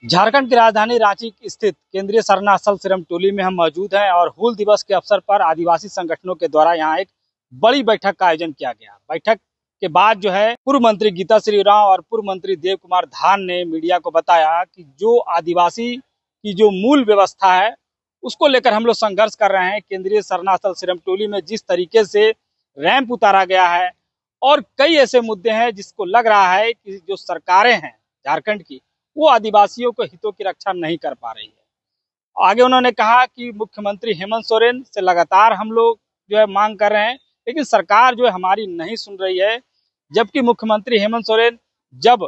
झारखंड की राजधानी रांची स्थित केंद्रीय सरना स्थल सिरम टोली में हम मौजूद हैं और हूल दिवस के अवसर पर आदिवासी संगठनों के द्वारा यहाँ एक बड़ी बैठक का आयोजन किया गया। बैठक के बाद जो है पूर्व मंत्री गीता श्री उरांव और पूर्व मंत्री देव कुमार धान ने मीडिया को बताया कि जो आदिवासी की जो मूल व्यवस्था है उसको लेकर हम लोग संघर्ष कर रहे हैं। केंद्रीय सरना स्थल सिरम टोली में जिस तरीके से रैंप उतारा गया है और कई ऐसे मुद्दे हैं जिसको लग रहा है कि जो सरकारें हैं झारखंड की वो आदिवासियों के हितों की रक्षा नहीं कर पा रही है। आगे उन्होंने कहा कि मुख्यमंत्री हेमंत सोरेन से लगातार हम लोग जो है मांग कर रहे हैं, लेकिन सरकार जो है हमारी नहीं सुन रही है। जबकि मुख्यमंत्री हेमंत सोरेन जब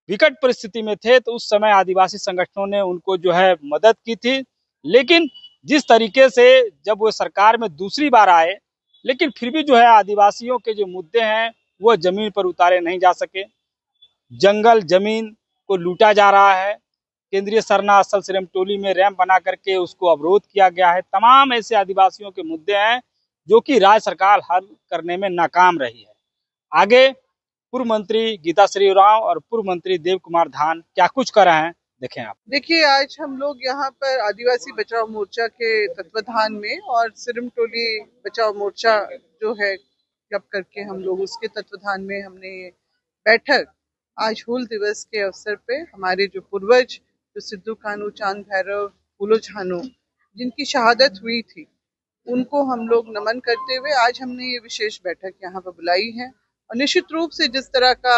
विकट परिस्थिति में थे तो उस समय आदिवासी संगठनों ने उनको जो है मदद की थी, लेकिन जिस तरीके से जब वो सरकार में दूसरी बार आए, लेकिन फिर भी जो है आदिवासियों के जो मुद्दे हैं वो जमीन पर उतारे नहीं जा सके। जंगल जमीन को लूटा जा रहा है। केंद्रीय सरना स्थल सिरम टोली में रैंप बना करके उसको अवरोध किया गया है। तमाम ऐसे आदिवासियों के मुद्दे हैं जो कि राज्य सरकार हल करने में नाकाम रही है। आगे पूर्व मंत्री गीता श्री उरांव और पूर्व मंत्री देव कुमार धान क्या कुछ कर रहे हैं, देखें आप। देखिए, आज हम लोग यहाँ पर आदिवासी बचाओ मोर्चा के तत्वाधान में और सिरम टोली बचाओ मोर्चा जो है जब करके हम लोग उसके तत्वाधान में हमने ये बैठक आज हूल दिवस के अवसर पे हमारे जो पूर्वज जो सिद्धू कान्हू चांद भैरव फूलो झानो जिनकी शहादत हुई थी उनको हम लोग नमन करते हुए आज हमने ये विशेष बैठक यहाँ पर बुलाई है। और निश्चित रूप से जिस तरह का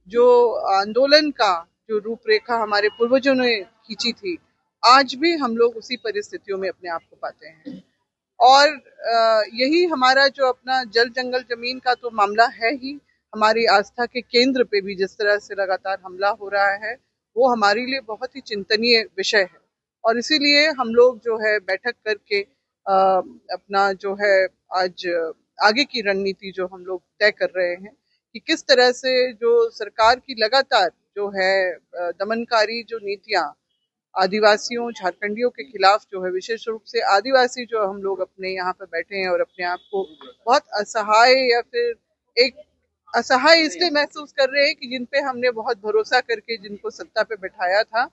जो आंदोलन का जो रूपरेखा हमारे पूर्वजों ने खींची थी, आज भी हम लोग उसी परिस्थितियों में अपने आप को पाते हैं। और यही हमारा जो अपना जल जंगल जमीन का तो मामला है ही, हमारी आस्था के केंद्र पे भी जिस तरह से लगातार हमला हो रहा है वो हमारे लिए बहुत ही चिंतनीय विषय है। और इसीलिए हम लोग जो है बैठक करके अपना जो है आज आगे की रणनीति जो हम लोग तय कर रहे हैं कि किस तरह से जो सरकार की लगातार जो है दमनकारी जो नीतियां आदिवासियों झारखंडियों के खिलाफ जो है, विशेष रूप से आदिवासी जो हम लोग अपने यहाँ पे बैठे हैं और अपने आप को बहुत असहाय या फिर एक असहाय इसलिए महसूस कर रहे हैं कि जिन पे हमने बहुत भरोसा करके जिनको सत्ता पे बैठाया था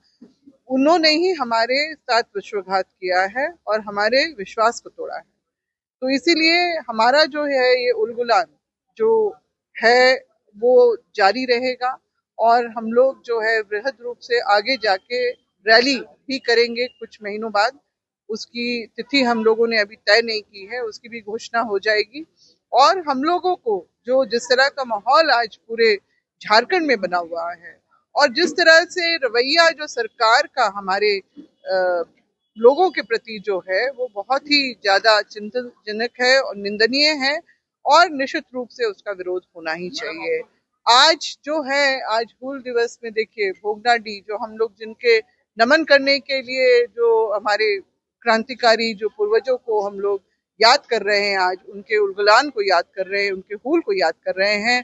उन्होंने ही हमारे साथ विश्वासघात किया है और हमारे विश्वास को तोड़ा है। तो इसीलिए हमारा जो है ये उलगुलान जो है वो जारी रहेगा और हम लोग जो है बृहद रूप से आगे जाके रैली भी करेंगे कुछ महीनों बाद। उसकी तिथि हम लोगों ने अभी तय नहीं की है, उसकी भी घोषणा हो जाएगी। और हम लोगों को जो जिस तरह का माहौल आज पूरे झारखंड में बना हुआ है और जिस तरह से रवैया जो सरकार का हमारे लोगों के प्रति जो है वो बहुत ही ज्यादा चिंताजनक है और निंदनीय है और निश्चित रूप से उसका विरोध होना ही चाहिए। आज जो है आज हूल दिवस में देखिए भोगनाडी जो हम लोग जिनके नमन करने के लिए जो हमारे क्रांतिकारी जो पूर्वजों को हम लोग याद कर रहे हैं, आज उनके उलगुलान को याद कर रहे हैं, उनके हूल को याद कर रहे हैं।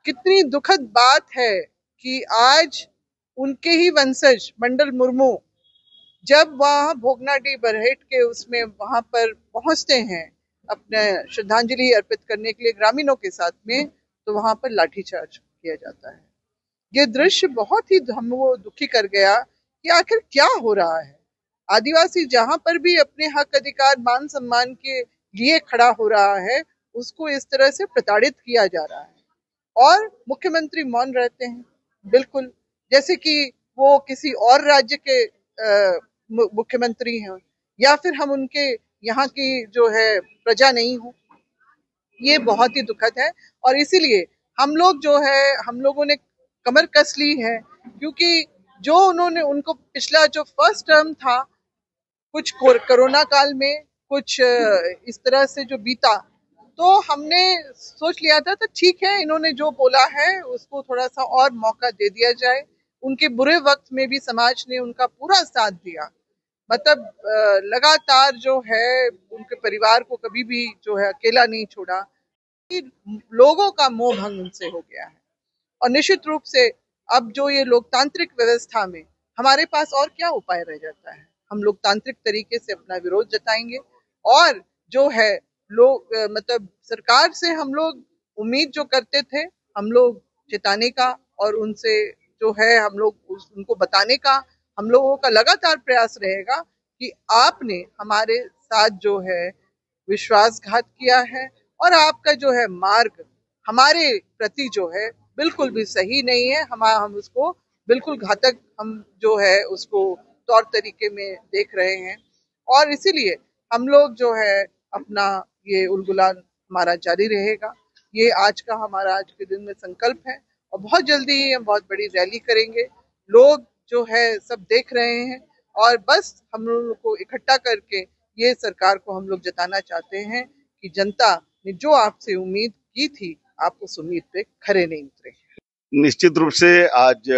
कितनी दुखद बात है कि आज उनके ही वंशज मंडल मुर्मू जब वह भोगनाडी बरहेट के उसमें वहां पर पहुंचते हैं अपने श्रद्धांजलि अर्पित करने के लिए ग्रामीणों के साथ में, तो वहां पर लाठीचार्ज किया जाता है। ये दृश्य बहुत ही हमको दुखी कर गया कि आखिर क्या हो रहा है। आदिवासी जहां पर भी अपने हक अधिकार मान सम्मान के लिए खड़ा हो रहा है उसको इस तरह से प्रताड़ित किया जा रहा है और मुख्यमंत्री मौन रहते हैं, बिल्कुल जैसे कि वो किसी और राज्य के मुख्यमंत्री हैं या फिर हम उनके यहाँ की जो है प्रजा नहीं हो। ये बहुत ही दुखद है और इसीलिए हम लोग जो है हम लोगों ने कमर कस ली है, क्योंकि जो उन्होंने उनको पिछला जो फर्स्ट टर्म था कुछ कोरोना काल में कुछ इस तरह से जो बीता, तो हमने सोच लिया था तो ठीक है इन्होंने जो बोला है उसको थोड़ा सा और मौका दे दिया जाए। उनके बुरे वक्त में भी समाज ने उनका पूरा साथ दिया, मतलब लगातार जो है उनके परिवार को कभी भी जो है अकेला नहीं छोड़ा। लोगों का मोह भंग उनसे हो गया है और निश्चित रूप से अब जो ये लोकतांत्रिक व्यवस्था में हमारे पास और क्या उपाय रह जाता है। हम लोकतांत्रिक तरीके से अपना विरोध जताएंगे और जो है लोग मतलब सरकार से हम लोग उम्मीद जो करते थे हम लोग जताने का और उनसे जो है हम लोग उनको बताने का हम लोगों का लगातार प्रयास रहेगा कि आपने हमारे साथ जो है विश्वासघात किया है और आपका जो है मार्ग हमारे प्रति जो है बिल्कुल भी सही नहीं है। हम उसको बिल्कुल घातक हम जो है उसको तौर तरीके में देख रहे हैं और इसीलिए हम लोग जो है अपना ये उलगुलान हमारा जारी रहेगा। ये आज के दिन में संकल्प है और बहुत जल्दी ही हम बहुत बड़ी रैली करेंगे। लोग जो है सब देख रहे हैं और बस हम लोगों को इकट्ठा करके ये सरकार को हम लोग जताना चाहते हैं कि जनता ने जो आपसे उम्मीद की थी, आप उस उम्मीद पे खरे नहीं उतरे। निश्चित रूप से आज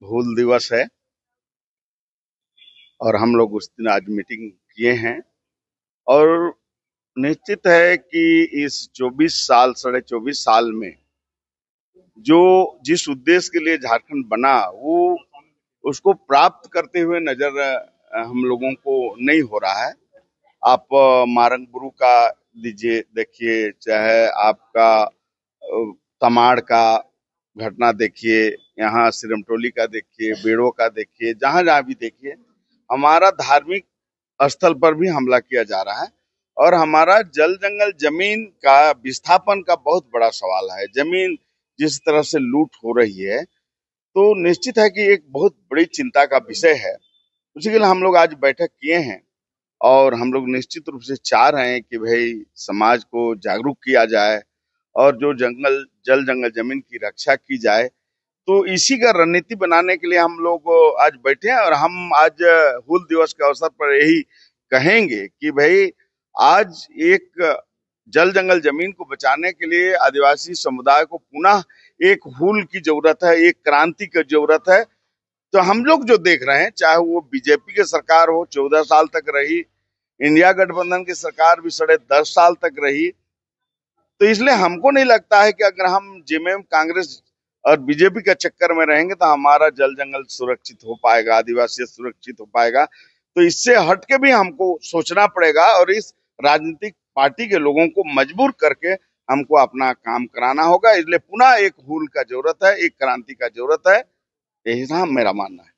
हूल दिवस है और हम लोग उस दिन आज मीटिंग किए हैं और निश्चित है कि इस 24 साल में जो जिस उद्देश्य के लिए झारखंड बना वो उसको प्राप्त करते हुए नजर हम लोगों को नहीं हो रहा है। आप मारंगबुरु का लीजिए, देखिए, चाहे आपका तमाड़ का घटना देखिए, यहाँ सिरमटोली का देखिए, बेड़ो का देखिए, जहां जहां भी देखिए हमारा धार्मिक स्थल पर भी हमला किया जा रहा है और हमारा जल जंगल जमीन का विस्थापन का बहुत बड़ा सवाल है। जमीन जिस तरह से लूट हो रही है तो निश्चित है कि एक बहुत बड़ी चिंता का विषय है। उसी के लिए हम लोग आज बैठक किए हैं और हम लोग निश्चित रूप से चाह रहे हैं कि भाई समाज को जागरूक किया जाए और जो जल जंगल जमीन की रक्षा की जाए। तो इसी का रणनीति बनाने के लिए हम लोग आज बैठे हैं और हम आज हूल दिवस के अवसर पर यही कहेंगे कि भाई आज एक जल जंगल जमीन को बचाने के लिए आदिवासी समुदाय को पुनः एक हूल की जरूरत है, एक क्रांति की जरूरत है। तो हम लोग जो देख रहे हैं, चाहे वो बीजेपी की सरकार हो 14 साल तक रही, इंडिया गठबंधन की सरकार भी 10.5 साल तक रही, तो इसलिए हमको नहीं लगता है कि अगर हम जेएमएम कांग्रेस और बीजेपी के चक्कर में रहेंगे तो हमारा जल जंगल सुरक्षित हो पाएगा, आदिवासी सुरक्षित हो पाएगा। तो इससे हटके भी हमको सोचना पड़ेगा और इस राजनीतिक पार्टी के लोगों को मजबूर करके हमको अपना काम कराना होगा। इसलिए पुनः एक हूल का जरूरत है, एक क्रांति का जरूरत है। यही था मेरा मानना है।